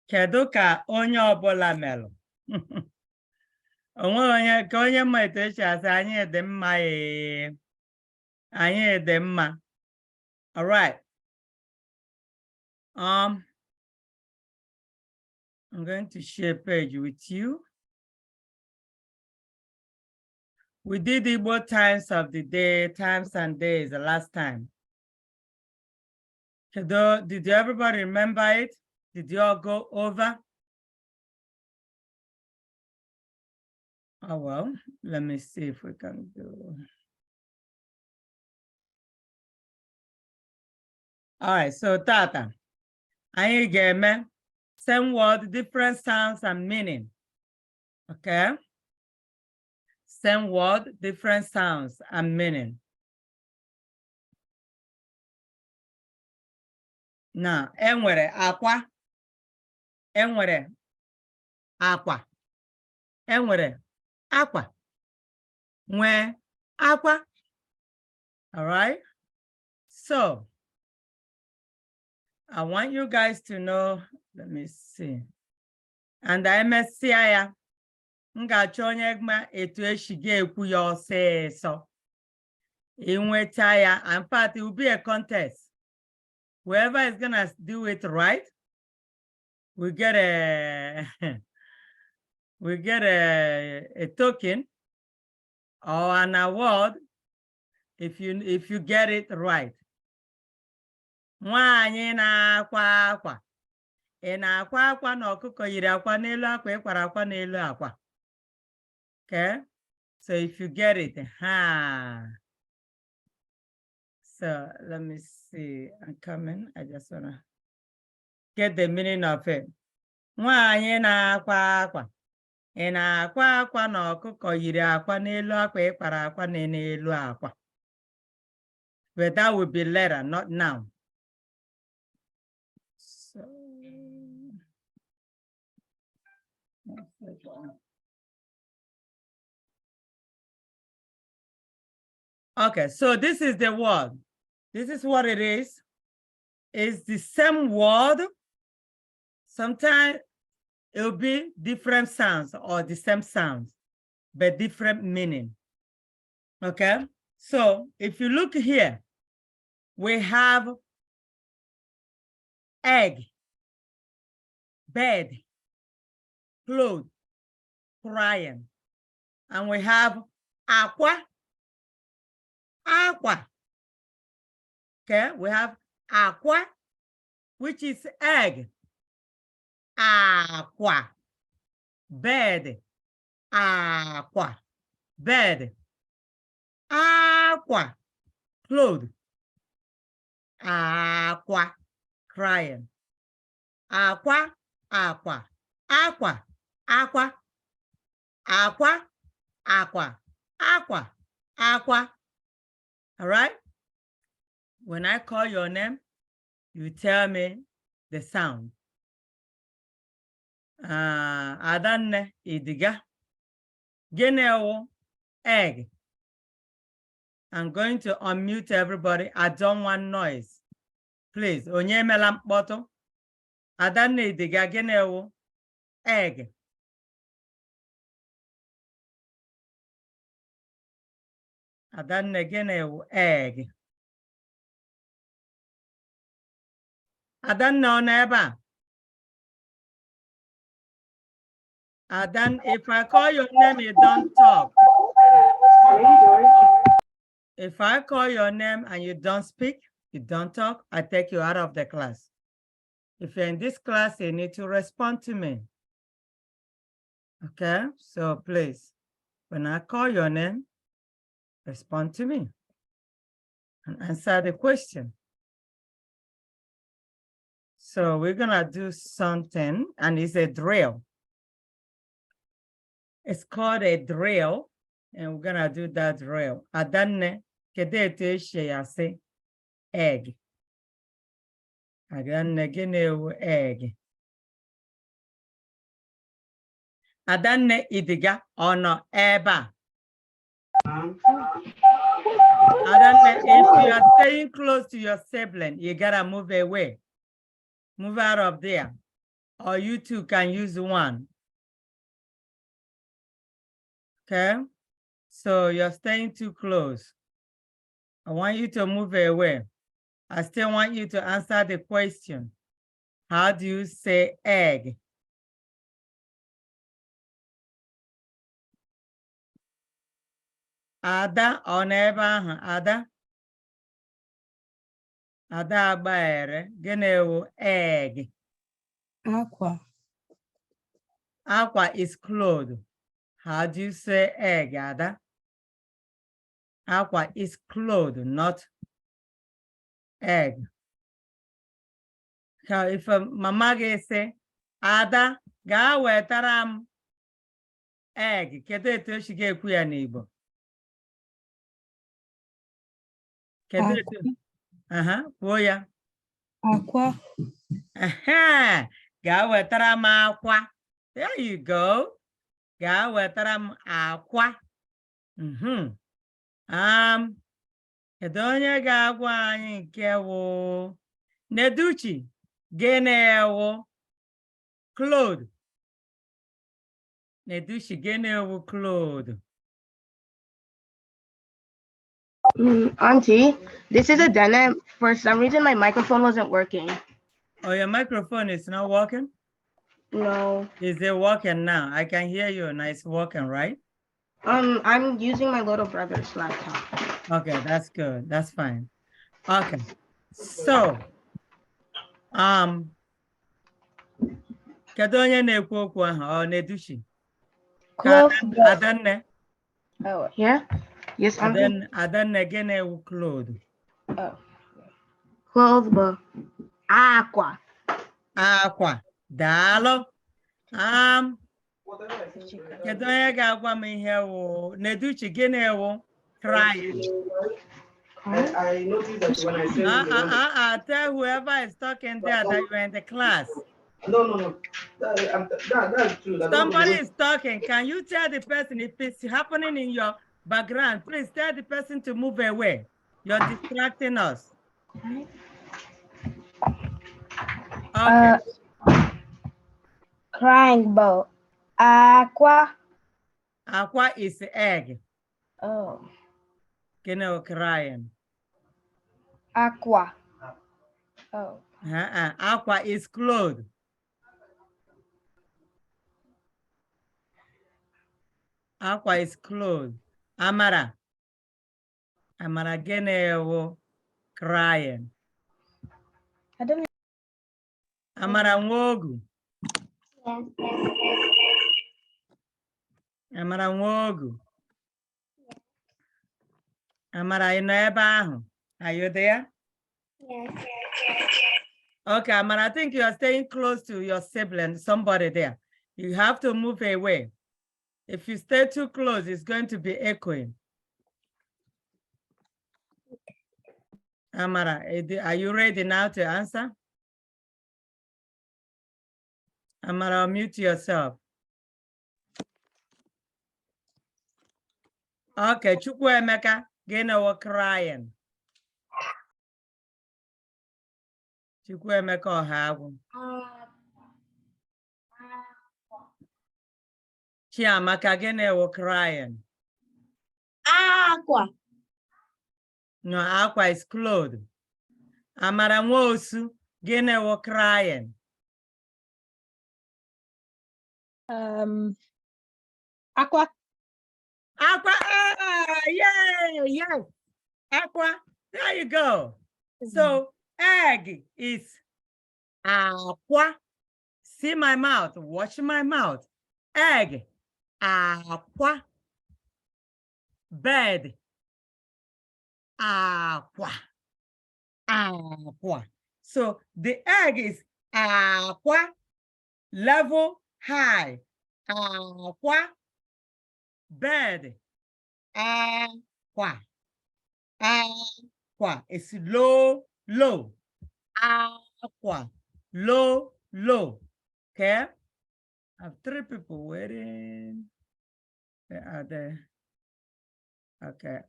Kedu ka onye ọbụla melụ? Onwe onye ka onye ma etu esi asị anyị dị mma anyị dị mma. All right. I'm going to share a page with you. We did Igbo times of the day, times and days the last time. Did everybody remember it? Did you all go over? Oh, well, let me see if we can do. All right, so Tata, I get same word, different sounds and meaning. Okay? Same word, different sounds and meaning. Now, enwere aqua. Enwere aqua. Enwere aqua. Nwe aqua. All right? So, I want you guys to know, let me see. And I MSCI, nga chonye gma etu eshige ekwu ya ọsịsọ. Inweta ya, and part it will be a contest. Whoever is gonna do it right, we get a a token or an award if you get it right. Nwaanyị na-akwa akwa. Ị na-akwa akwa na ọkụkọ yiri akwa n'elu akwa ịkwara akwa n'elu akwa. Okay? So if you get it, So let me see. I'm coming. I just wanna get the meaning of it. Nwaanyị na-akwa akwa. Ị na-akwa akwa na ọkụkọ yiri akwa n'elu akwa ịkwara akwa n'elu akwa. But that would be later, not now. So, okay, so this is the word. This is what it is. It's the same word. Sometimes it will be different sounds or the same sounds, but different meaning. Okay, so if you look here, we have egg, bed, clothes, crying, and we have aqua. Aqua. Okay, we have aqua, which is egg. Aqua. Bed. Aqua. Bed. Aqua. Clothes. Aqua. Crying. Aqua. Aqua. Aqua. Aqua. Aqua. Aqua. Aqua. Aqua. All right? When I call your name, you tell me the sound. Adanne idiga. Genewo egg. I'm going to unmute everybody. I don't want noise. Please. Onye melam bottle. Adanne idiga genewo egg. Adanne genewo egg. Adan no neighbor. Adan, if I call your name, you don't talk. If I call your name and you don't speak, you don't talk, I take you out of the class. If you're in this class, you need to respond to me. Okay, so please, when I call your name, respond to me and answer the question. So we're gonna do something, and it's a drill. It's called a drill, and we're gonna do that drill. Adanne kedete sheyase egg. Adanne genewu egg. Adanne idiga ono eba. Adanne, if you are staying close to your sibling, you gotta move away. Move out of there. or you two can use one. Okay, so you're staying too close. I want you to move away. I still want you to answer the question. How do you say egg? Ada ọ n'ebe ahụ? Ada? Ada agbaere. Gịnị wụ egg? Aqua. Aqua is clothes. How do you say egg, Ada? Aqua is clothes, not egg. So if mama ga-ese, Ada gaa wetara m egg, kedu etu o si ga-ekwu ya n'Igbo? Kedu etu? Kwuo ya. Aqua. Gaa wetara m akwa. There you go. Gaa wetara m akwa. Kedu onye ga-agwa anyị nke wụ Neduchi? Gịnị wụ clothes? Neduchi, gịnị wụ clothes? Auntie, this is a denim. For some reason, my microphone wasn't working. Oh, your microphone is not working? No. Is it working now? I can hear you and it's working, right? I'm using my little brother's laptop. Okay, that's good. That's fine. Okay. So, kedu onye na-ekwu okwu ahụ? Ọ Neduchi? Adanne? Oh, yeah? Yes, Auntie. Adanne, gịnị wụ clothes? Oh. Clothes, but aqua. Aqua. Daalụ. Kedu onye ga-agwa m ihe wụ Neduchi? Gịnị wụ crying? I noticed that when I said tell whoever is talking there that you're in the class. No. That's true. Somebody is talking. Can you tell the person if it's happening in your background? Please tell the person to move away. You're distracting us. Okay. Crying boat. Aqua. Aqua is egg. Oh. You know, crying. Aqua. Oh. Aqua is clothes. Aqua is clothes. Amara. Amara gene crying. I don't know. Amara Nwogu. Yes. Amara Nwogu. Amara, you know ebe ahụ? Are you there? Yes. Okay, Amara, I think you are staying close to your sibling, somebody there. You have to move away. If you stay too close, it's going to be echoing. Amara, are you ready now to answer? Amara, mute yourself. Okay, Chukwuemeka, gịnị crying? Chukwuemeka Ọhagwụ. Chiamaka, gịnị crying? Aqua. No, aqua is clothes. Amara Nwosu, gịnị crying? Aqua. Aqua, yay, yes. Aqua, there you go. So egg is aqua. See my mouth, watch my mouth. Egg, aqua. Bed, aqua. Aqua. So the egg is aqua, level high. Aqua. Bed, aqua. Aqua is low, low. Aqua, low, low. Okay? I have 3 people waiting. They are there. Okay.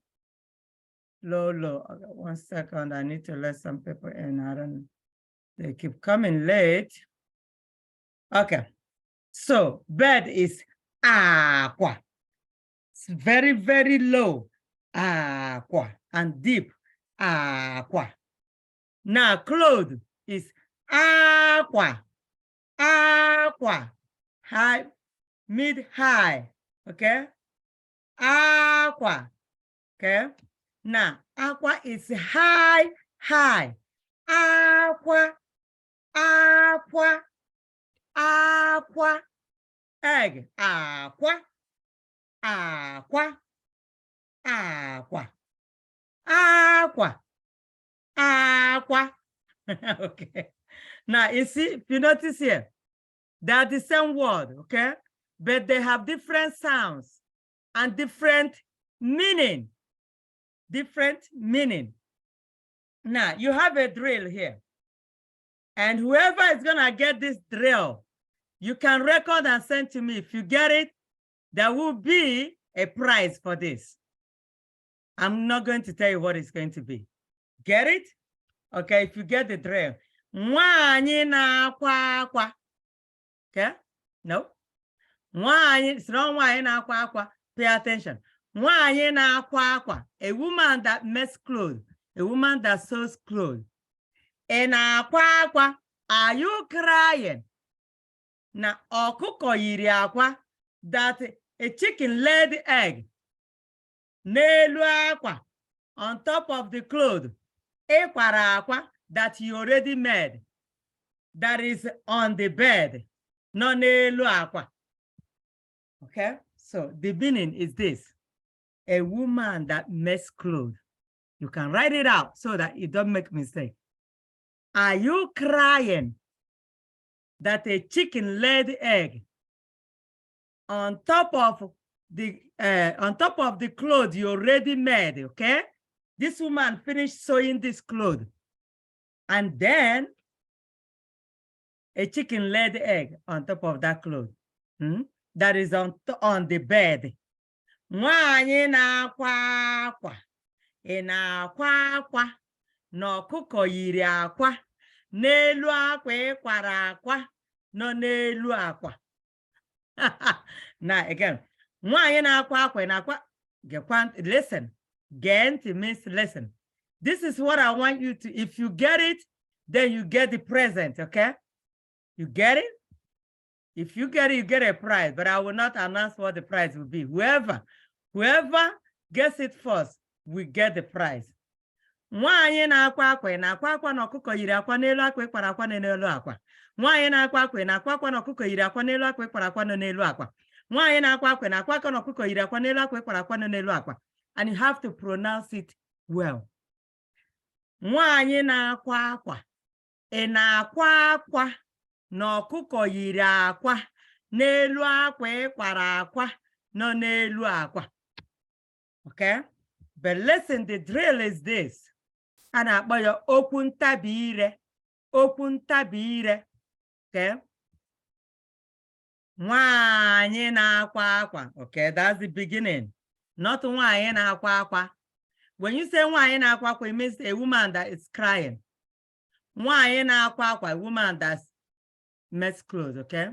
Low, low. Okay, 1 second. I need to let some people in. I don't know. They keep coming late. Okay. So bed is aqua. It's very, very low. Aqua. And deep. Aqua. Now clothes is aqua. Aqua. High, mid, high. Okay. Aqua. Okay. Now aqua is high, high. Aqua. Aqua. Aqua. Egg. Aqua. Aqua. Aqua. Aqua. Aqua. Okay. Now you see, if you notice here, they are the same word, okay? But they have different sounds and different meaning. Different meaning. Now you have a drill here. And whoever is gonna get this drill, you can record and send to me. If you get it, there will be a prize for this. I'm not going to tell you what it's going to be. Get it? Okay, if you get the drill. Nwaanyị na-akwa akwa. Okay? No. Nwaanyị, it's not nwaanyị na-akwa akwa. Pay attention. Nwaanyị na-akwa akwa. A woman that makes clothes. A woman that sews clothes. Ị na-akwa akwa. Are you crying? Na ọkụkọ yiri akwa. That a chicken laid egg. N'elu akwa. On top of the clothes. Ịkwara akwa that you already made. That is on the bed. No n'elu akwa. Okay? So the meaning is this. A woman that makes clothes. You can write it out so that you don't make mistake. Are you crying that a chicken laid egg on top of the clothes you already made? Okay? This woman finished sewing this clothes, and then a chicken laid egg on top of that cloth. That is on the bed. Nwaanyị na-akwa akwa. Ị na-akwa akwa. Na ọkụkọ yiri akwa. N'elu akwa ịkwara akwa. No n'elu akwa. Now again. Nwaanyị na-akwa akwa na-akwa. Listen. Gent means listen. This is what I want you to, if you get it, then you get the present, okay? You get it? If you get it, you get a prize, but I will not announce what the prize will be. Whoever gets it first, we get the prize. Nwaanyị na-akwa akwa na-akwa akwa na ọkụkọ yiri akwa n'elu akwa ịkwara akwa n'elu akwa. Nwaanyị na-akwa akwa na-akwa akwa na ọkụkọ yiri akwa n'elu akwa ịkwara akwa n'elu akwa. Nwaanyị na-akwa akwa na-akwa akwa na ọkụkọ yiri akwa n'elu akwa ịkwara akwa n'elu akwa. And you have to pronounce it well. Nwaanyị na-akwa akwa. Ị na-akwa akwa na ọkụkọ yiri akwa n'elu akwa ịkwara akwa no n'elu akwa. Okay? But listen, the drill is this. A na-akpọ ya okwu ntabi ire. Okwu ntabi ire. Okay? Nwaanyị na-akwa akwa. Okay, that's the beginning. Not nwaanyị na-akwa akwa. When you say nwaanyị na-akwa akwa, it means a woman that is crying. Nwaanyị na-akwa akwa, a woman that makes clothes, okay?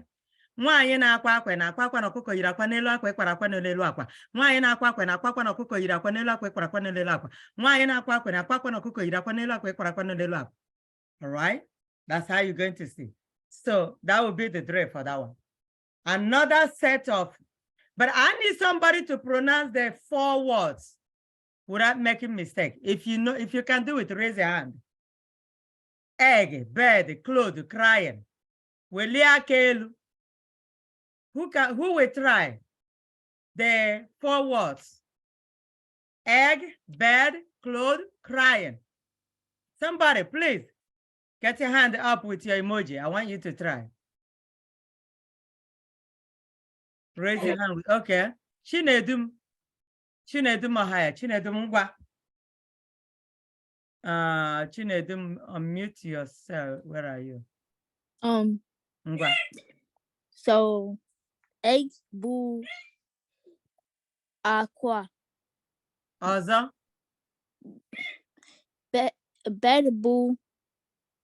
Nwaanyị na-akwa akwa na-akwa akwa na ọkụkọ yiri akwa n'elu akwa ịkwara akwa n'elu akwa. Nwaanyị na-akwa akwa na-akwa akwa na ọkụkọ yiri akwa n'elu akwa ịkwara akwa n'elu akwa. Nwaanyị na-akwa akwa na-akwa akwa na ọkụkọ yiri akwa n'elu akwa ịkwara akwa n'elu akwa. All right? That's how you're going to see. So that will be the drill for that one. Another set of, but I need somebody to pronounce the 4 words without making mistake. If you know, if you can do it, raise your hand. Egg, bed, clothes, crying. Who will try the 4 words? Egg, bed, clothes, crying. Somebody, please get your hand up with your emoji. I want you to try. Raise your hand. Okay. Chinedum Mahaya. Chinedum Ngwa. Chinedum, unmute yourself. Where are you? Ngwa. So eggs boo aqua. Ozo? Bed boo.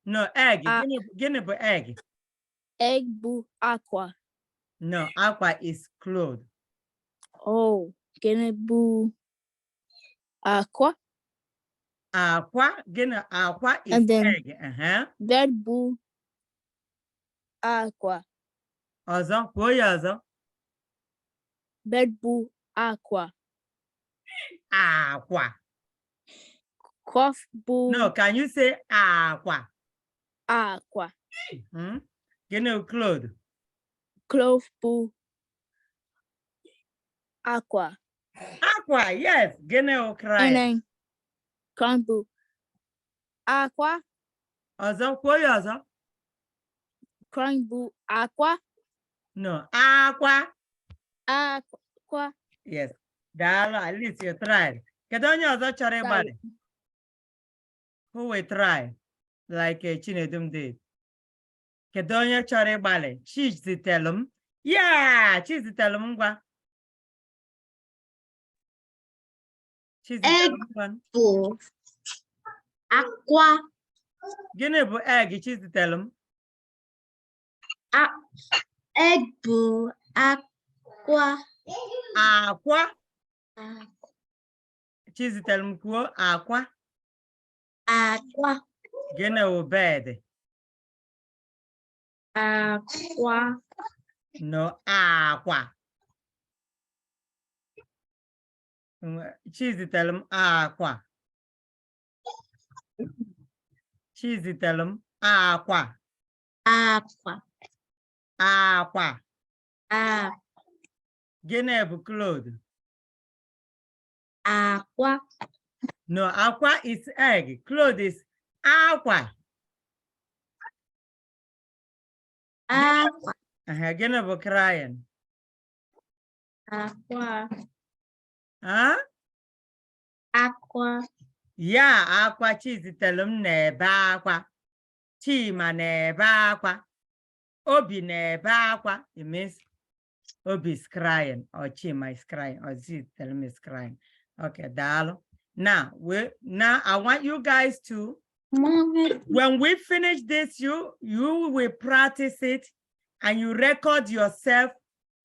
No, egg. Guinea egg. Egg boo aqua. No, aqua is cloth. Oh, gonna boo aqua. Aqua, aqua is And then egg. bed boo aqua. Ọzọ, kwuo ya ọzọ. Bed boo aqua. Aqua. Cough boo No, can you say aqua? aqua. Gịnị cloth? Clove boo aqua. Aqua, yes. Gịnị cry? And then crown boo aqua. Ọzọ, kwuo ya ọzọ. Crown boo aqua. No, aqua. Aqua. Yes. Daalụ, at least you tried. Kedu onye ọzọ chọrọ ịgbalị? Who will try? Like Chinedum did. Kedu onye chọrọ ịgbalị? Chizitelụ m. Yeah, Chizitelụ m ngwa. Chizitelụ m ngwa. Boo aqua. Gịnị bụ egg Chizitelụ m? Egg boo aqua. Aqua. Chizitelụ m kwuo aqua. Aqua. Gịnị bụ bed? Aqua. No, aqua. Chizitelụ m aqua. Chizitelụ m aqua. Aqua. Aqua. Aqua. Gịnị bụ cloth? Aqua. No, aqua is egg. Cloth is aqua. Aqua. Gịnị bụ crying? Aqua. Huh? Aqua. Yeah, aqua. Chizitelụ m na-ebe akwa. Chima na-ebe akwa. Obi na-ebe akwa. It means Obi is crying, or Chima is crying, or Chizitelụ m is crying. Okay, daalụ. Now, I want you guys to, when we finish this, you will practice it and you record yourself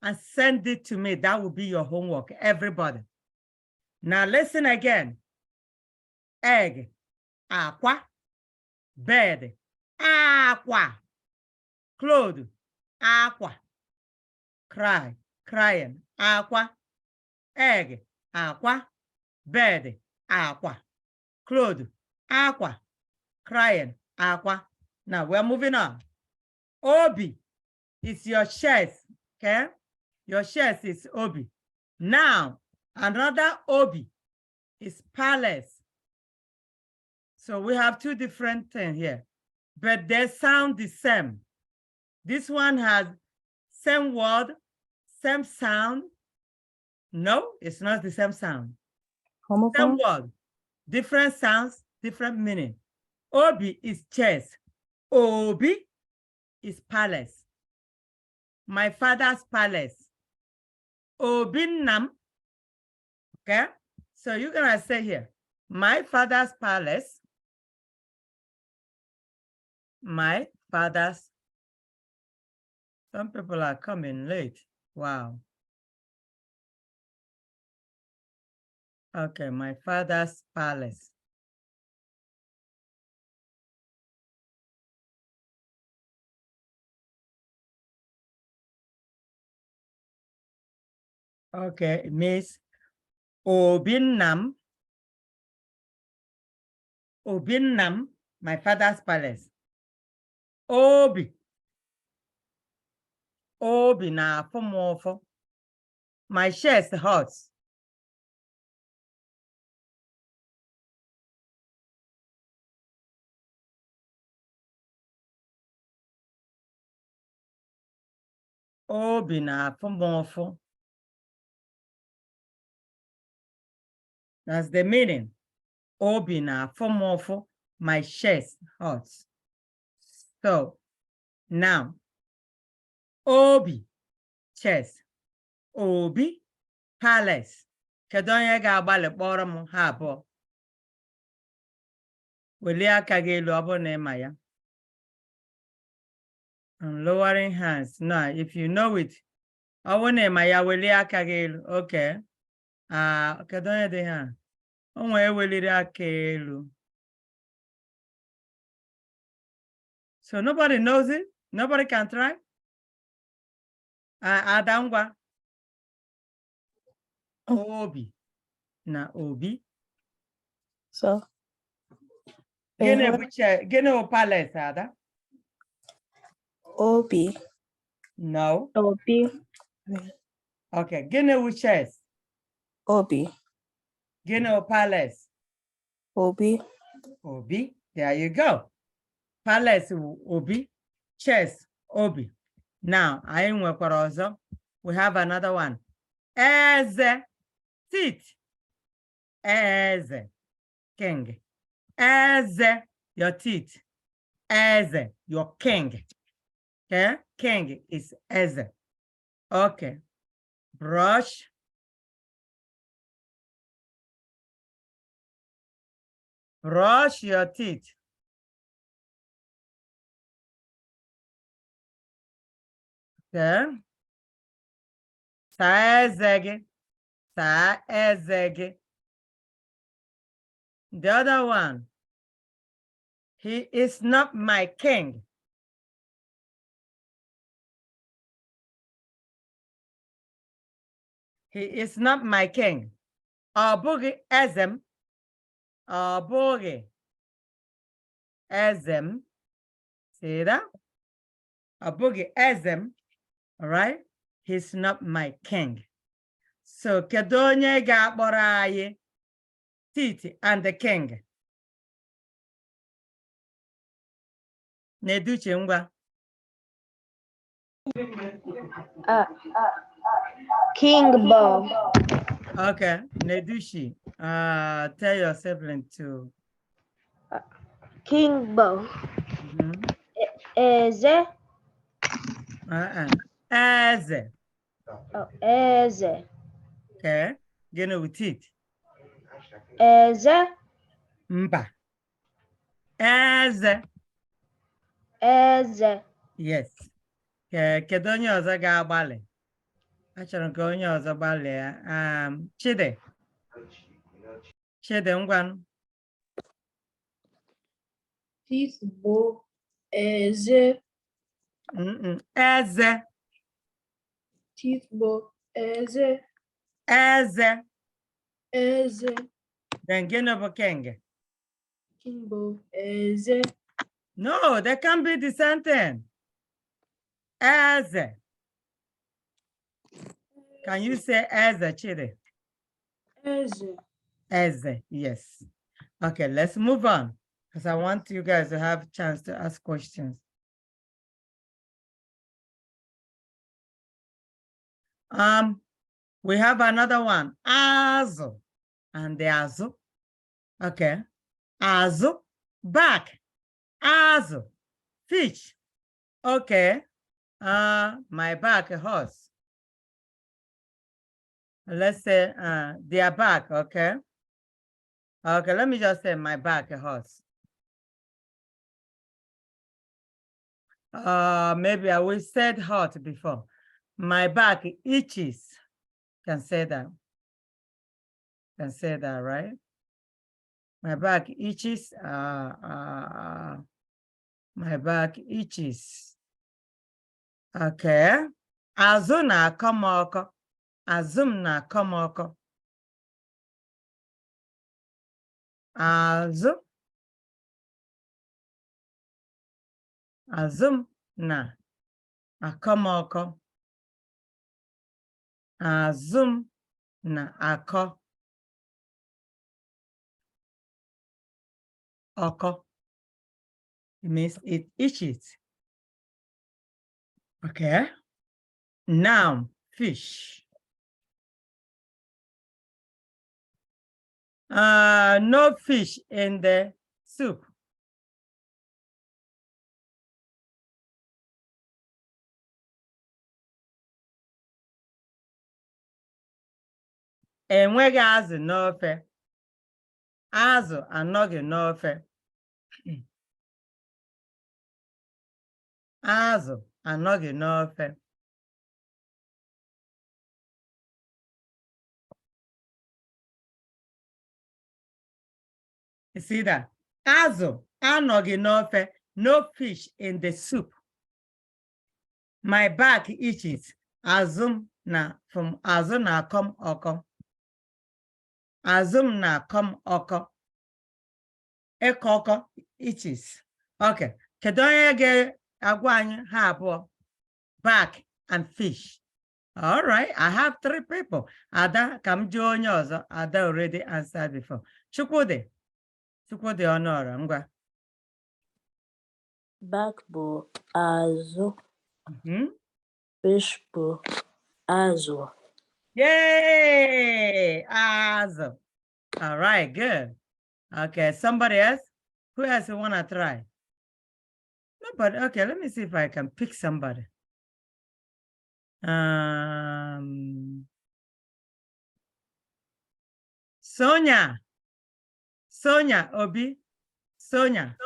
and send it to me. That will be your homework, everybody. Now listen again. Egg, aqua. Bed, aqua. Clothes, aqua. Crying, aqua. Egg, aqua. Bed, aqua. Clothes, aqua. Crying, aqua. Now we're moving on. Obi is your chest, okay? Your chest is Obi. Now, another Obi is palace. So we have two different things here, but they sound the same. This one has same word, same sound. No, it's not the same sound. Same word, different sounds, different meaning. Obi is chest. Obi is palace. My father's palace. Obinnam. Okay? So you're gonna say here, my father's palace. My father's. Some people are coming late. Wow. Okay, my father's palace. Okay, it means Obinnam. Obinnam, my father's palace. Obi. Obi na afọmọfọ. My chest hurts. Obi na afọmọfọ. That's the meaning. Obi na afọmọfọ. My chest hurts. So now, Obi, chest. Obi, palace. Kedu onye ga-agbalị kpọrọ m ha abụọ? Welie aka gị elu ọ bụrụ na ị ma ya. And lowering hands. Now, if you know it, I want to my okay. Okay, don't you hand. Oh, my akelu. So nobody knows it. Nobody can try. Adangwa. Obi. Na obi. So. Gene palace, Ada. Obi. No. Obi. Okay. Gene chest. Obi. Gene palace. Obi. Obi. There you go. Palace obi. Chest obi. Now, we have another one. Eze. Teeth. Eze. King. Eze. Your teeth. Eze. Your king. Okay? King is Eze. Okay. Brush. Brush your teeth. Okay. Saezege. Saezege. The other one. He is not my king. He is not my king. Abugi ezem. Abugi ezem. See that? Abugi ezem. All right? He's not my king. So kedonye ga-akpọrọ anyị Titi and the king. Neduche ngwa. King Bo. Okay, Nedushi. Tell your sibling to. King Bo. Eze. Eze. Oh, Eze. Okay, get it with it. Eze. Mba. Eze. Eze. Yes. Kedu onye ọzọ ga-agbalị? Achọrọ ka onye ọzọ gbalịa. Chide. Chide ngwanụ. Teeth bo. Eze. Eze. Teeth bo. Eze. Eze. Eze. Then gịnị bụ king? King bo. Eze. No, that can't be the sentence. Eze. Can you say Eze, Chide? Eze. Eze, yes. Okay, let's move on because I want you guys to have a chance to ask questions. We have another one. Azu. And the azu. Okay. Azu. Back. Azu. Fish. Okay. My back hurts. Let's say their back, okay? Okay, let me just say my back hurts. Maybe I will said hurt before. My back itches. Can say that. Can say that, right? My back itches. My back itches. Okay. Azụ na-akọ m ọkọ. Azụ m na-akọ m ọkọ. Azụ m na-akọ m ọkọ. Azụ m na-akọ ọkọ. It means it itches. Okay. Now, fish. No fish in the soup. Enweghị azụ n'ofe. Azụ anọghị n'ofe. Azụ anọghị n'ofe. You see that? Azụ anọghị n'ofe. No fish in the soup. My back itches. Azum na from azụ na-akọm ọkọ. Azum na-akọm ọkọ. Ịkọ ọkọ itches. Okay. Kedu onye ga-agwa anyị ha abụọ? Back and fish. All right. I have 3 people. Ada, ka m jụọ onye ọzọ. Ada already answered before. Chukwudi. Chukwudi ọnụọra ngwa. Back bụ azụ. Mhm. Fish bụ azụ. Yay! Azụ. All right, good. Okay, somebody else? Who else want to try? Nobody. Okay, let me see if I can pick somebody. Sonia. Sonia, Obi. Sonia.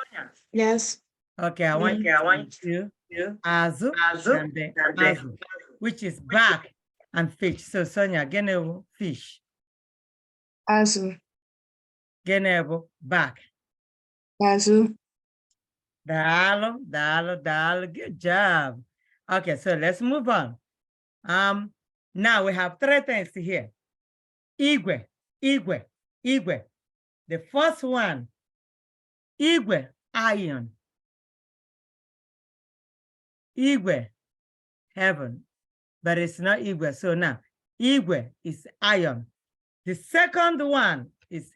Yes. Okay, I want you to Azu and the Azu, which is back and fish. So Sonia, Genevo, fish. Azụ. Genevo, back. Azụ. Dalo. Good job. Okay, so let's move on. Now we have 3 things here. Igwe. The first one, Igwe, iron. Igwe, heaven, but it's not Igwe. So now, Igwe is iron. The second one is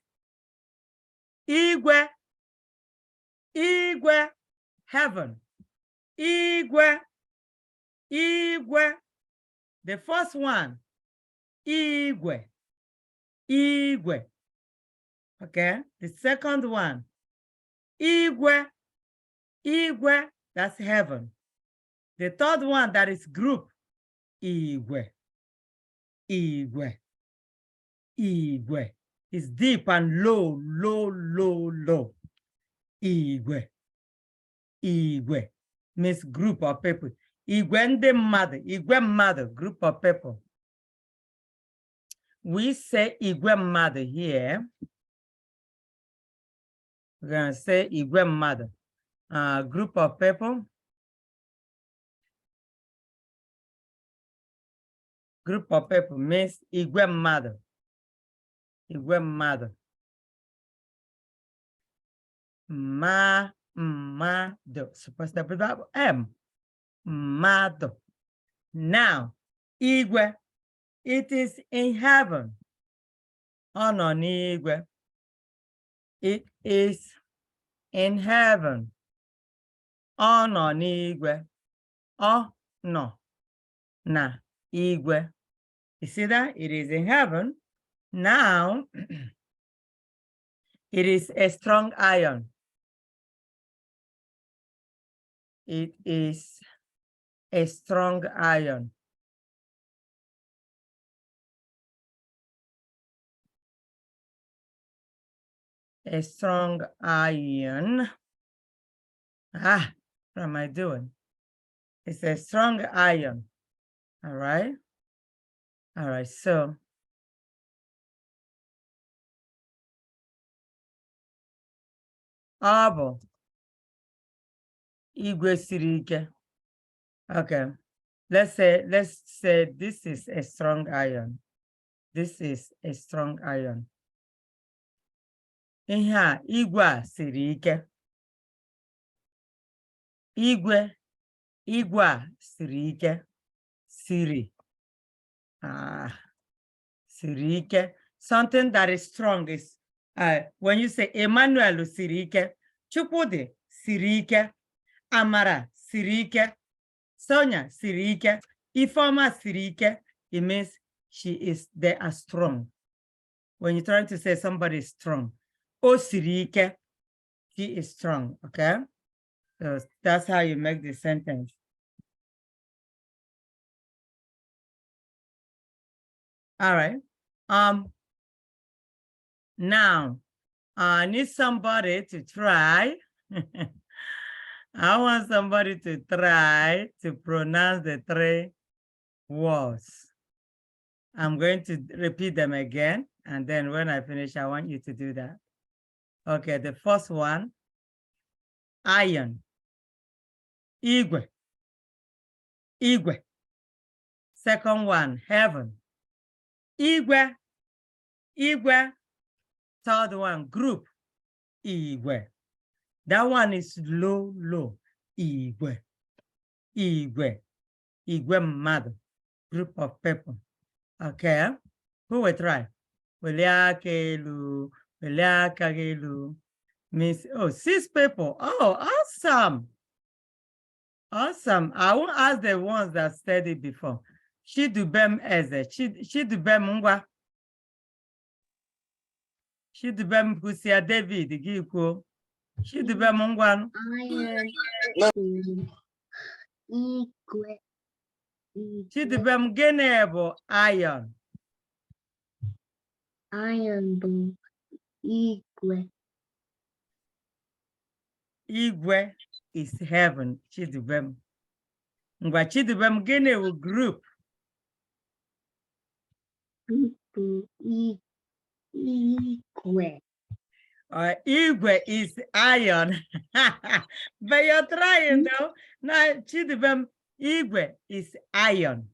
Igwe, heaven. Igwe. The first one, Igwe. Okay, the second one, Igwe, that's heaven. The third one, that is group, Igwe. It's deep and low. Igwe means group of people. Igwe mmadụ, group of people. We say Igwe mmadụ here. We're going to say Igwe mmadụ, group of people. Group of people means Igwe mmadụ. Mmadụ. Supposed to be that M. Mmadụ. Now, Igwe, it is in heaven. Ọ nọ n'igwe. It is in heaven. Ọ nọ n'igwe. Ọ nọ na igwe. You see that? It is in heaven. Now, it is a strong iron. It is a strong iron. A strong iron. What am I doing? It's a strong iron. All right. So ọ bụ igwe siri ike. Okay. Let's say this is a strong iron. This is a strong iron. Ihe a, igwe a siri ike. Igwe a siri ike. Siri ike. Something that is strong is when you say Emmanuel siri ike, Chukwudi siri ike, Amara siri ike, Sonia siri ike, Ifeoma siri ike, it means they are strong. When you're trying to say somebody is strong, O siri ike, she is strong, okay? So that's how you make the sentence. All right. Now, I need somebody to try. I want somebody to try to pronounce the 3 words. I'm going to repeat them again. And then when I finish, I want you to do that. Okay, the first one, iron. Igwe. Igwe. Second one, heaven. Igwe. Igwe. Third one, group. Igwe. That one is low, low. Igwe. Igwe. Igwe mmadụ. Group of people. Okay. Who will try? Welie aka elu. Welie aka elu. Means, oh, 6 people. Oh, awesome. Awesome. I won't ask the ones that studied before. Chidubem eze. Chidubem ngwa. Chidubem kusia David giko. Chidubem ngwa. Igwe. Chidubem gene bụ iron. Iron bụ igwe. Igwe is heaven. Chidubem. Ngwa Chidubem gene bụ group. Bụ igwe. Igwe is iron. But you're trying though. Now Chidubem, Igwe is iron.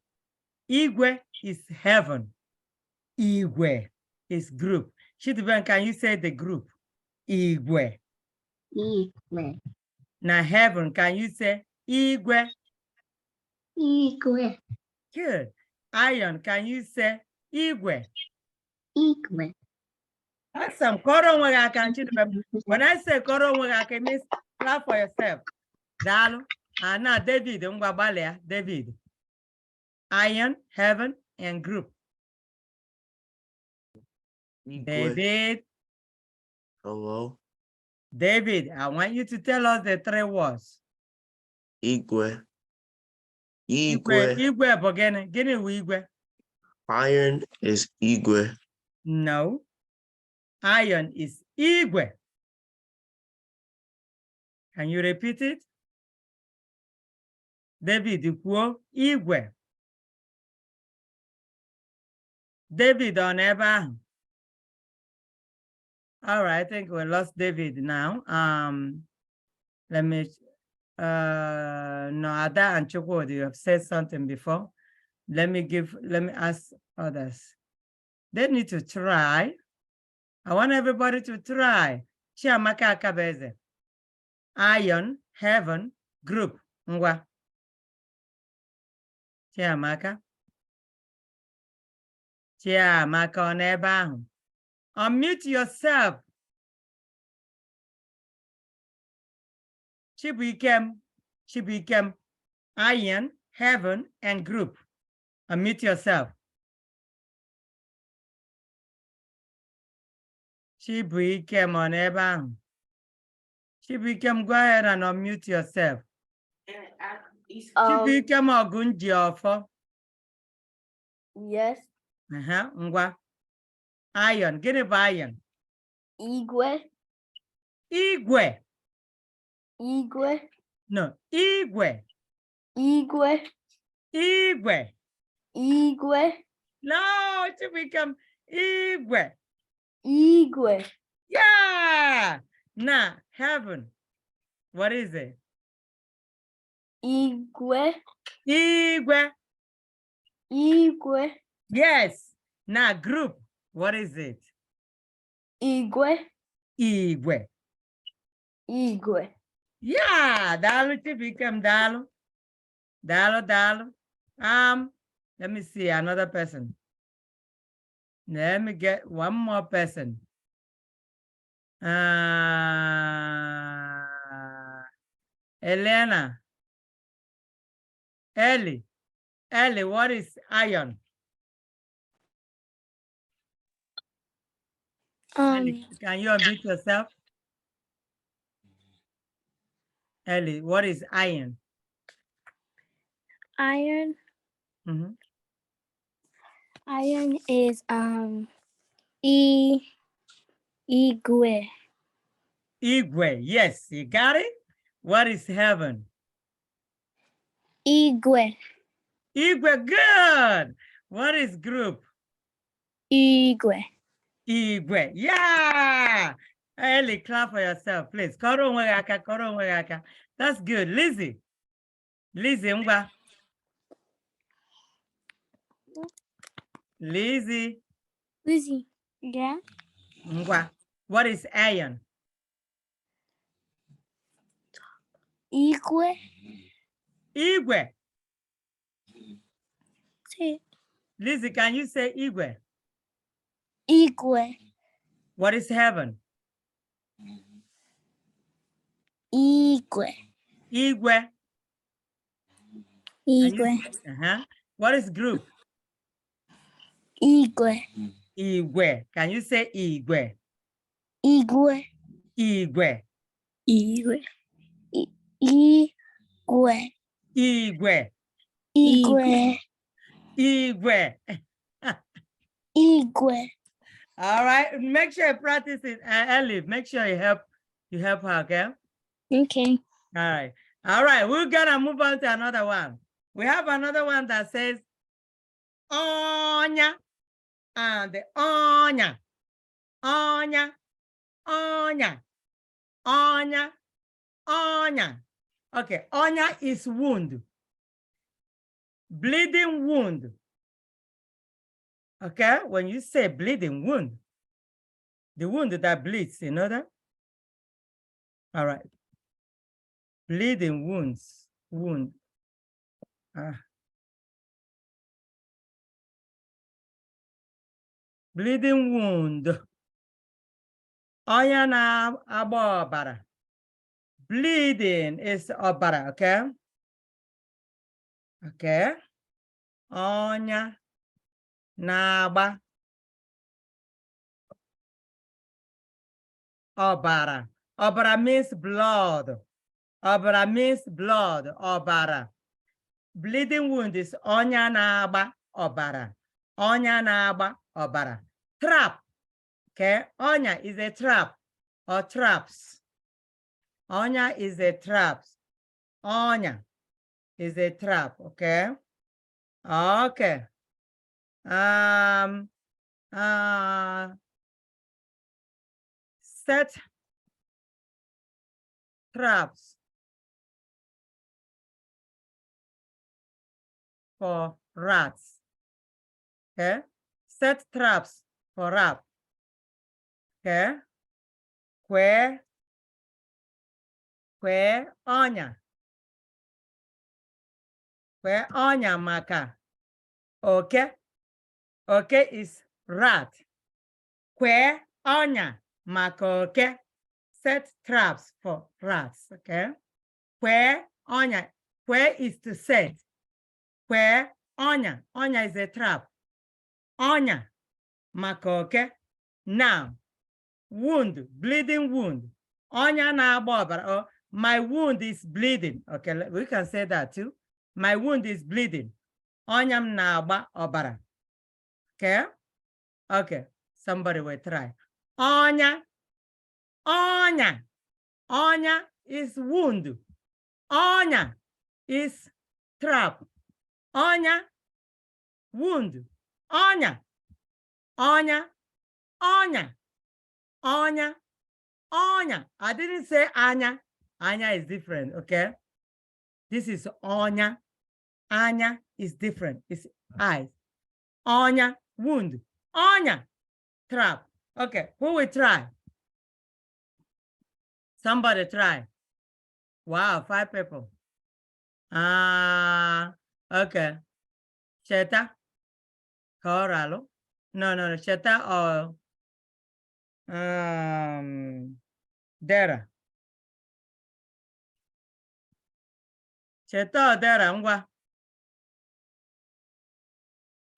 Igwe is heaven. Igwe is group. Chidubem, can you say the group? Igwe. Igwe. Now heaven, can you say Igwe? Igwe. Good. Iron, can you say Igwe? Igwe. Awesome. Koro onwe gị aka, Chidubem. When I say koro onwe gị aka, it means clap for yourself. Daalụ. And now David, ngwa gbalịa, David. Iron, heaven, and group. David. Hello. David, I want you to tell us the 3 words. Igwe. Igwe. Igwe. Igwe bụ gịnị? Gịnị bụ igwe? Iron is Igwe. No. Iron is igwe. Can you repeat it? David, kwuo igwe. David on ebe ahụ. All right, I think we lost David now. Let me, no, Ada and Chukwudi, you have said something before. Let me ask others. They need to try. I want everybody to try. Chiamaka Akabeze. Iron, heaven, group. Ngwa. Chiamaka. Chiamaka on ebe ahụ. Unmute yourself. Chibuikem, iron, heaven, and group. Unmute yourself. Chibuikem on ebe ahụ. Chibuikem, go ahead and unmute yourself. Chibuikem Ogunjiofo. Yes. Ngwa. Iron, gịnị bụ iron? Igwe. Igwe. Igwe. No, igwe. Igwe. Igwe. Igwe. No, it should become igwe. Igwe. Yeah. Now, heaven. What is it? Igwe. Igwe. Igwe. Yes. Now, group. What is it? Igwe. Igwe. Igwe. Yeah, dalu to become dalu. Dalu. Let me see another person. Let me get one more person. Elena. Ellie, what is iron? Ellie, can you unmute yourself? Ellie, what is iron? Iron. Mm-hmm. Iron is Igwe. Igwe, yes, you got it. What is heaven? Igwe. Igwe, good. What is group? Igwe. Igwe, yeah. Ellie, clap for yourself, please. Koro onwe gị aka, koro onwe gị aka. That's good. Lizzie. Lizzie, ngwa. Lizzie. Lizzie. Yeah. Ngwa. What is iron? Igwe. Igwe. Say it. Lizzie, can you say Igwe? Igwe. What is heaven? Igwe. Igwe. Igwe. What is group? Igwe. Igwe. Can you say Igwe? Igwe. Igwe. Igwe. Igwe. Igwe. Igwe. Igwe. Igwe. All right. Make sure you practice it. Ellie, make sure you help her, okay? Okay. All right. All right. We're gonna move on to another one. We have another one that says Onya and the Onya. Onya. Onya. Onya. Onya. Okay. Onya is wound. Bleeding wound. Okay, when you say bleeding wound, the wound that bleeds, you know that? All right. Bleeding wounds, wound. Bleeding wound. Onya na agba ọbara. Bleeding is ọbara, okay? Okay. Onya na-agba ọbara. Ọbara means blood. Ọbara means blood. Ọbara. Bleeding wound is ọnya na-agba ọbara. Ọnya na-agba ọbara. Trap. Okay. Ọnya is a trap or traps. Ọnya is a trap. Ọnya is a trap. Okay. Okay. Set traps for rats. Okay. Set traps for rats. Okay. Where onya. Where onya maka. Okay. Okay is rat. Where onya maka okay. Set traps for rats. Okay. Where onya. Where is to set. Where onya. Onya is a trap. Onya maka okay. Now, wound, bleeding wound. Onya na-agba ọbara. Oh, my wound is bleeding. Okay, we can say that too. My wound is bleeding. Onya m na-agba ọbara. Okay? Okay, somebody will try. Onya. Onya. Onya is wound. Onya is trap. Onya, wound. Onya. Onya. Onya. Onya. Onya. I didn't say anya. Anya is different, okay? This is onya. Anya is different. It's eyes. Onya, wound. Onya, trap. Okay, who will try? Somebody try. Wow, 5 people. Okay. Cheta. Coralo. No. Cheta or Dera. Cheta or Dera, ngwa.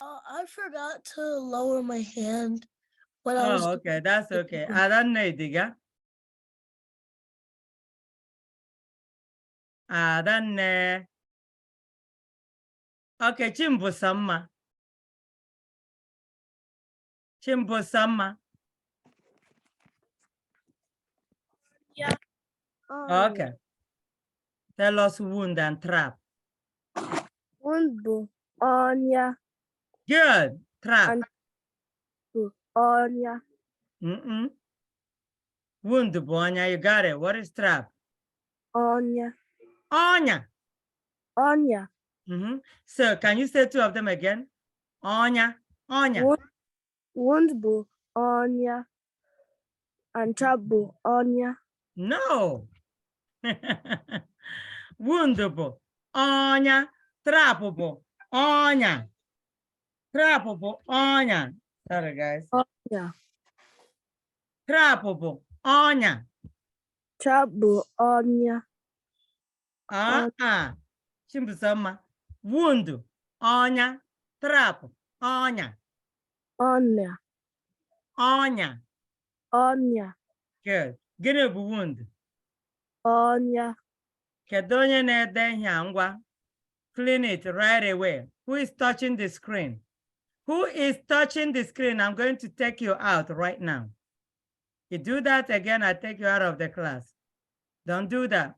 I forgot to lower my hand when I was. Oh, okay, that's okay. Adanne diga. Adanne. Okay, Chimbusamma. Chimbusamma. Yeah. Okay. Tell us wound and trap. Wound bụ ọnya. Good. Trap. Bụ ọnya. Wound bụ ọnya. You got it. What is trap? Ọnya. Ọnya. Ọnya. So can you say two of them again? Ọnya. Ọnya. Wound bụ ọnya. And trap bụ ọnya. No. Wound bụ ọnya. Trap bụ ọnya. Trap bụ ọnya. Sorry, guys. Ọnya. Trap bụ ọnya. Trap bụ ọnya. Chimbusoma. Wound, ọnya. Trap, ọnya. Ọnya. Ọnya. Ọnya. Good. Gịnị bụ wound? Ọnya. Kedu onye na-ede ihe a ngwa? Clean it right away. Who is touching the screen? Who is touching the screen? I'm going to take you out right now. You do that again, I take you out of the class. Don't do that.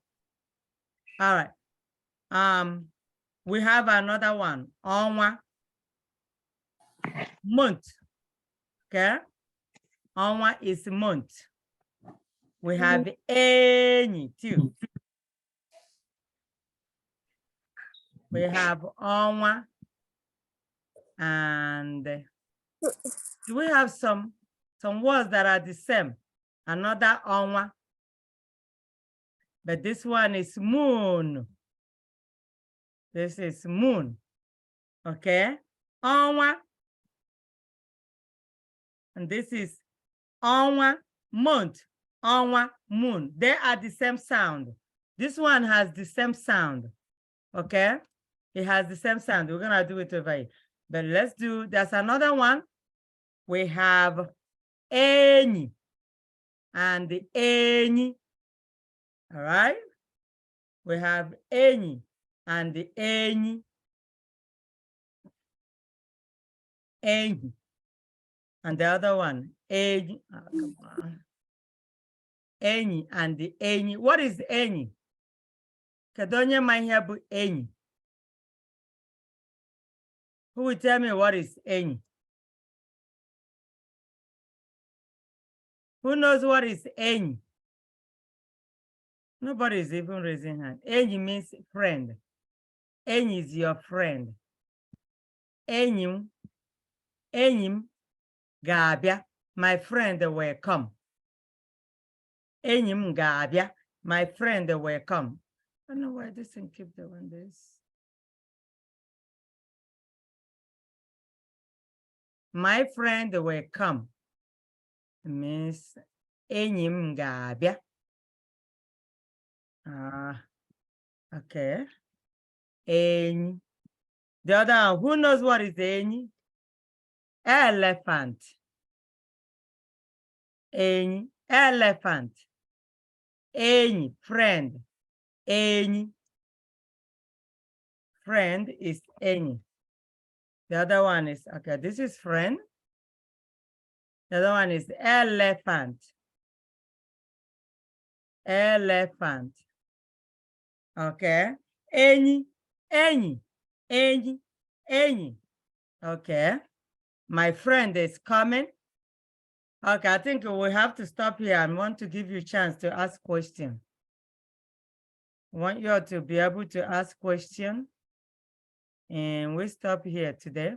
All right. We have another one. Ọnwa. Month. Okay. Ọnwa is month. We have enyi too. We have ọnwa. And do we have some words that are the same? Another ọnwa. But this one is moon. This is moon. Okay. Ọnwa. And this is ọnwa, month. Ọnwa, moon. They are the same sound. This one has the same sound. Okay. It has the same sound. We're going to do it over here. But there's another one. We have enyi and the enyi. All right. We have enyi and the enyi. Enyi. And the other one, enyi. Oh, come on. Enyi and the enyi. What is enyi? Kedu onye ma ihe bụ enyi? Who will tell me what is enyi? Who knows what is enyi? Nobody is even raising hand. Enyi means friend. Enyi is your friend. Enyim ga-abịa. My friend will come. Enyim ga-abịa. My friend will come. I don't know why this thing keep doing this. My friend will come. It means enyim ga-abịa. Okay. Enyi. The other one, who knows what is enyi? Elephant. Enyi. Elephant. Enyi. Friend. Enyi. Friend is enyi. The other one is, okay, this is friend. The other one is elephant. Elephant. Okay. Enyi. Enyi. Enyi. Enyi. Okay. My friend is coming. Okay, I think we have to stop here and want to give you a chance to ask questions. I want you all to be able to ask questions. And we stop here today.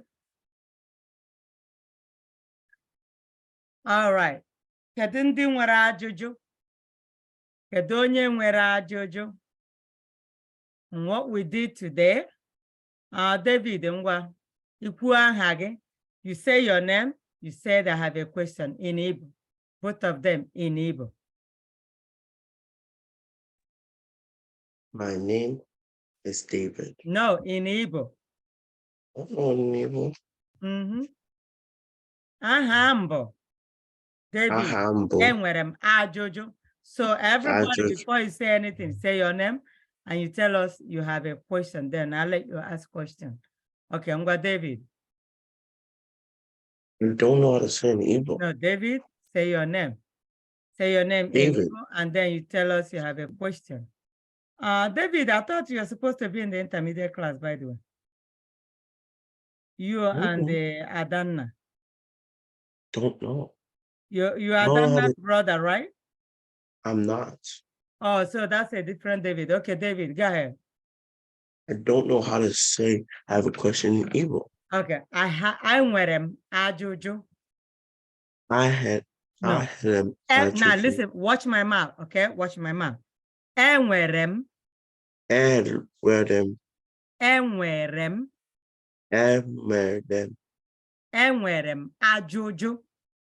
All right. Kedu ndị nwere ajụjụ? Kedu onye nwere ajụjụ? And what we did today, David, ngwa, ikwu aha gị. You say your name, you said I have a question in Igbo. Both of them in Igbo. My name is David. No, in Igbo. Oh, in Igbo. Aha m bụ David. Aha m bụ. Enwere m ajụjụ. So everybody, Ajụjụ. before you say anything, say your name and you tell us you have a question. Then I'll let you ask question. Okay, I'm going David. You don't know how to say in Igbo. No, David, say your name. Say your name in David. Igbo, and then you tell us you have a question. David, I thought you were supposed to be in the intermediate class, by the way. You and Adanna. Don't know. You I don't know how Adanna's to- brother, right? I'm not. Oh, so that's a different David. Okay, David, go ahead. I don't know how to say I have a question in Igbo. Okay, I nwere ajụjụ. I had No. him. Now listen, watch my mouth, okay? Watch my mouth. Enwere m And where them ajụjụ.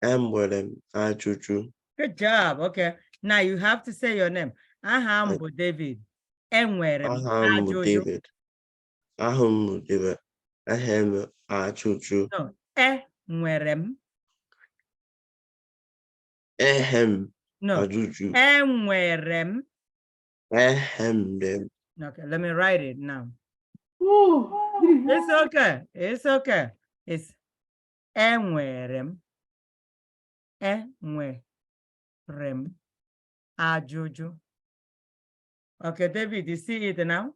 and where them ajuju. Good job. Okay. Now you have to say your name. Aha m bụ David. Enwere m ajụjụ. David. David. Ahem ajuju. No. Enwere m. Ahem No. ajuju. Enwere m. Ahem them. Okay, let me write it now. It's okay. It's okay. It's enwere m. Enwere m ajụjụ. Okay, David, you see it now?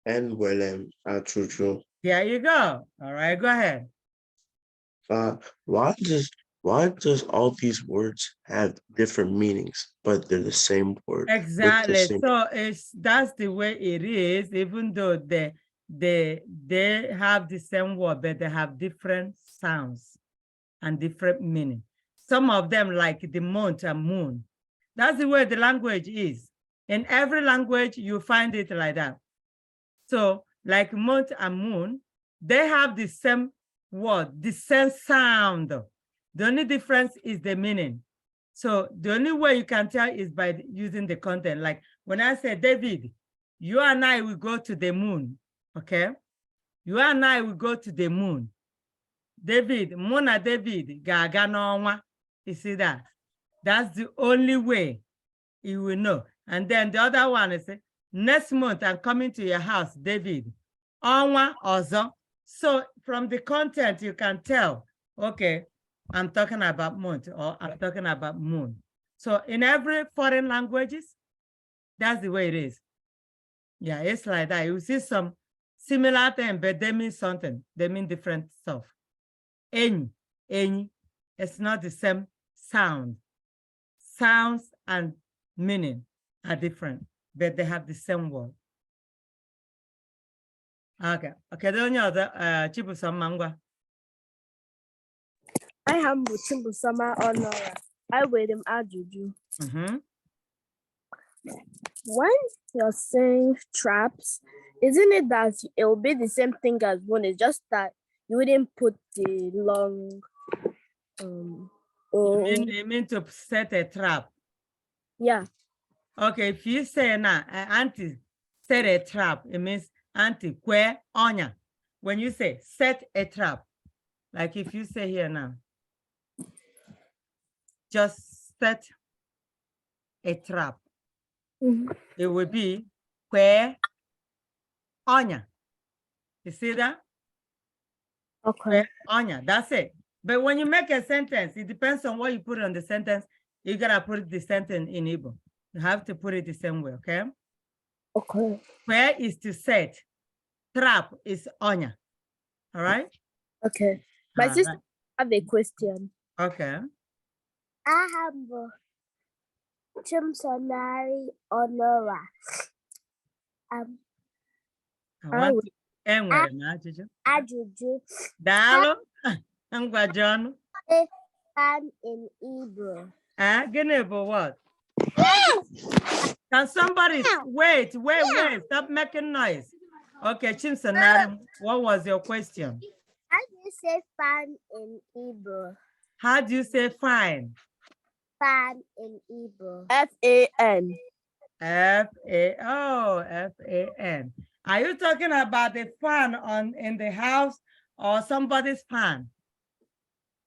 And where them ajuju. There you go. All right, go ahead. Why does all these words have different meanings, but they're the same word? with the Exactly. same- So that's the way it is, even though they have the same word, but they have different sounds and different meaning. Some of them, like the month and moon. That's the way the language is. In every language, you find it like that. So like month and moon, they have the same word, the same sound. The only difference is the meaning. So the only way you can tell is by using the content. Like when I say, David, you and I will go to the moon, okay? You and I will go to the moon. David, Mona David, Gaga n'ọnwa. You see that? That's the only way you will know. And then the other one is, next month I'm coming to your house, David. Ọnwa ọzọ. So from the content, you can tell, okay, I'm talking about month or I'm talking about moon. So in every foreign languages, that's the way it is. Yeah, it's like that. You see some similar thing, but they mean something. They mean different stuff. Any, it's not the same sound. Sounds and meaning are different, but they have the same word. Okay, okay, the only other Chibusoma ngwa. Aha m bụ Chimbusoma Ọnọra. Enwere m ajụjụ. When you're saying traps, isn't it that it will be the same thing as one? It's just that you wouldn't put the long You mean to set a trap? yeah. Okay, if you say now, auntie set a trap, it means auntie kwe onya. When you say set a trap, like if you say here now, just set a trap. It will be kwe onya. You see that? Okay. Kwe onya, that's it. But when you make a sentence, it depends on what you put on the sentence. You gotta put the sentence in Igbo. You have to put it the same way, okay? Okay. Where is to set? Trap is onya. All right? Okay. My All sister right. have a question. Okay. Aha m bụ Chimsonari Ọnọra. Enwere m ajụjụ. Ajụjụ. Daalụ. Ngwa John. Fan in Igbo. Gịnị bụ what? Can somebody wait, stop making noise. Okay, Chimsonari, what was your question? How do you say fan in Igbo? How do you say fine? Fan in Igbo. F-A-N. F-A-N. Are you talking about the fan in the house or somebody's fan?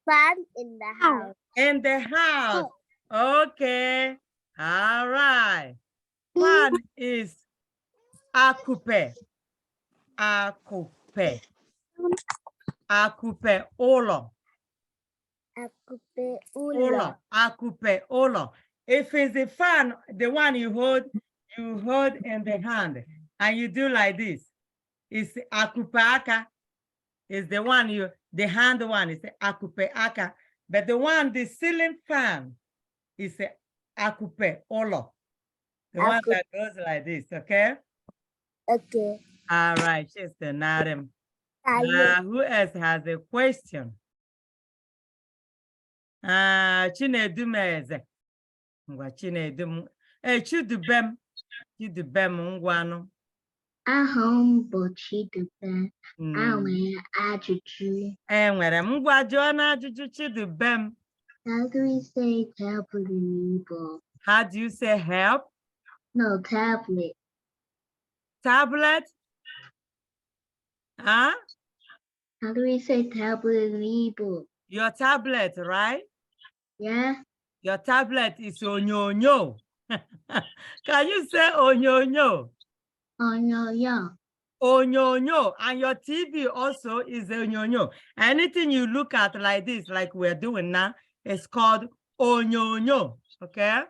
Fan in the house. In the house. Okay. All right. Fan is akupe. Akupe. Akupe olo. Akupe Olo. ulo. Akupe olo. If it's the fan, the one you hold you hold in the hand and you do like this. It's akupeaka. Is the one the hand one is akupeaka. But the one, the ceiling fan is akupe olo. The one that goes like this, okay? Okay. All right, she's the Narim. Who else has a question? Chinedum eze. Ngwa Chinedum. Chidubem. Chidubem ngwanu. Aha m bụ Chidubem. Enwere ajụjụ. Enwere m ngwa jụọ na ajụjụ Chidubem. How do we say tablet in Igbo? How do you say help? No, tablet. Tablet? Huh? How do we say tablet in Igbo? Your tablet, right? Yeah. Your tablet is onyonyo. Can you say onyonyo? Onyonyo. Onyonyo. And your TV also is onyonyo. Anything you look at like this, like we're doing now, it's called onyonyo. Okay?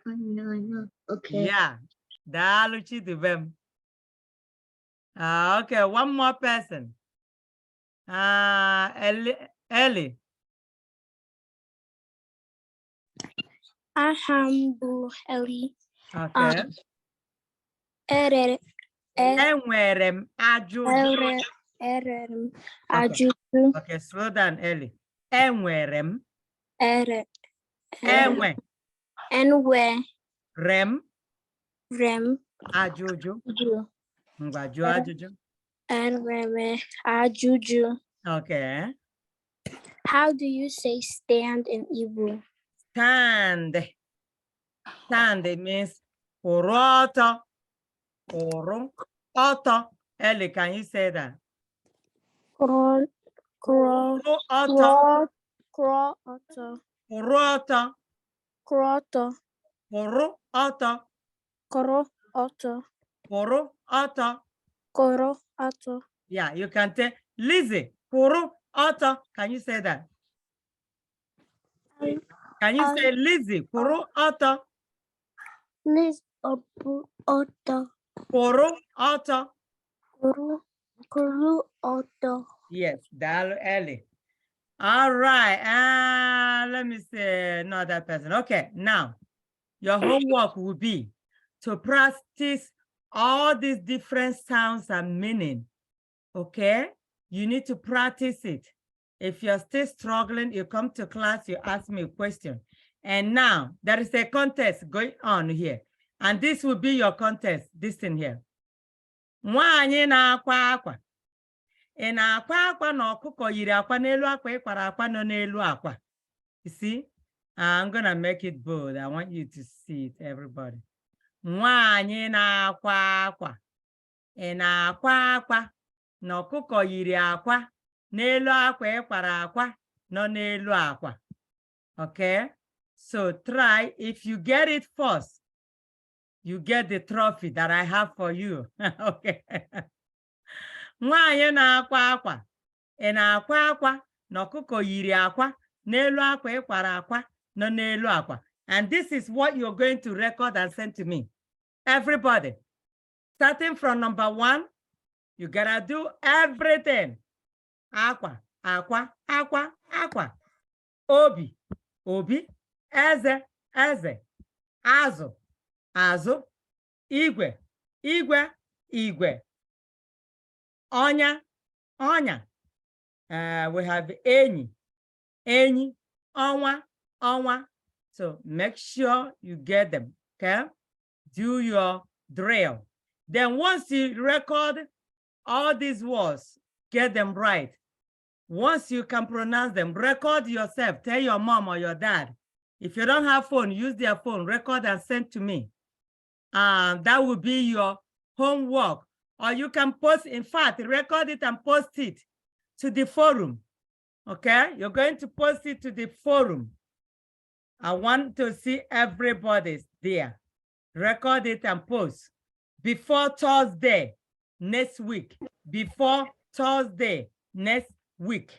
Onyonyo. Okay. Yeah. Dalu Chidubem. Okay, one more person. Ellie. Ahambu Eli. Okay. Enwere Enwerem ajụjụ. ajụjụ. Okay, slow down, Ellie. Enwerem. Enwe. Rem. Rem. Ajụjụ. Ju. Ngwa jụọ ajụjụ. Enwere ajụjụ. Okay. How do you say stand in Igbo? Stand. Stand means kwụrụ ọtọ. Kwụrụ ọtọ. Ellie, can you say that? Kwụrụ ọtọ. ọtọ. Kwụrụ ọtọ. Kwụrụ ọtọ. Kwụrụ ọtọ. Kwụrụ ọtọ. Kwụrụ ọtọ. Kwụrụ ọtọ. Yeah, you can tell Lizzie, kwụrụ ọtọ. Can you say that? Can you say Lizzie, kwụrụ ọtọ? Liz ọtọ. Kwụrụ ọtọ. Kwụrụ ọtọ. Yes, Dalo Ellie. All right. Let me say another person. Okay, now your homework will be to practice all these different sounds and meaning. Okay, you need to practice it. If you're still struggling, you come to class, you ask me a question. And now there is a contest going on here. And this will be your contest, this thing here. Nwaanyị na-akwa akwa. Ị na-akwa akwa na ọkụkọ yiri akwa n'elu akwa ịkwara akwa nọ n'elu akwa. You see? I'm gonna make it bold. I want you to see it, everybody. Nwaanyị na-akwa akwa. Ị na-akwa akwa na ọkụkọ yiri akwa n'elu akwa ịkwara akwa nọ n'elu akwa. Okay? So try. If you get it first, you get the trophy that I have for you. Okay. Nwaanyị na-akwa akwa. Ị na-akwa akwa na ọkụkọ yiri akwa n'elu akwa ịkwara akwa nọ n'elu akwa. And this is what you're going to record and send to me. Everybody, starting from number 1, you gotta do everything. Akwa, akwa, akwa, akwa. Obi, obi. Eze, eze. Azụ, azụ. Igwe, igwe, igwe. Onya, onya. We have enyi, enyi. Ọnwa, ọnwa. So make sure you get them, okay? Do your drill. Then once you record all these words, get them right. Once you can pronounce them, record yourself. Tell your mom or your dad. If you don't have phone, use their phone, record and send to me. That will be your homework. Or you can post, in fact, record it and post it to the forum. Okay? You're going to post it to the forum. I want to see everybody there. Record it and post before Thursday next week. Before Thursday next week.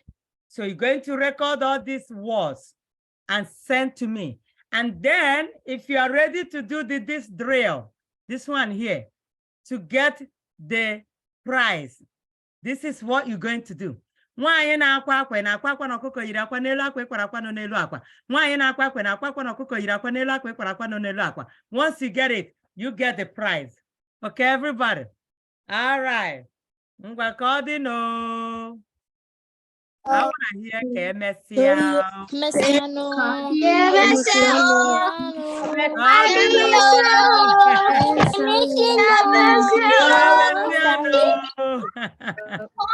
So you're going to record all these words and send to me. And then if you are ready to do this drill, this one here, to get the prize. This is what you're going to do. Nwaanyị na-akwa akwa na-akwa akwa na ọkụkọ yiri akwa n'elu akwa ịkwara akwa nọ n'elu akwa. Nwaanyị na-akwa akwa na-akwa akwa na ọkụkọ yiri akwa n'elu akwa ịkwara akwa nọ n'elu akwa. Once you get it, you get the prize. Okay, everybody? All right. Ngwa ka ọ dị no. I want to hear Kemesia. Messiano.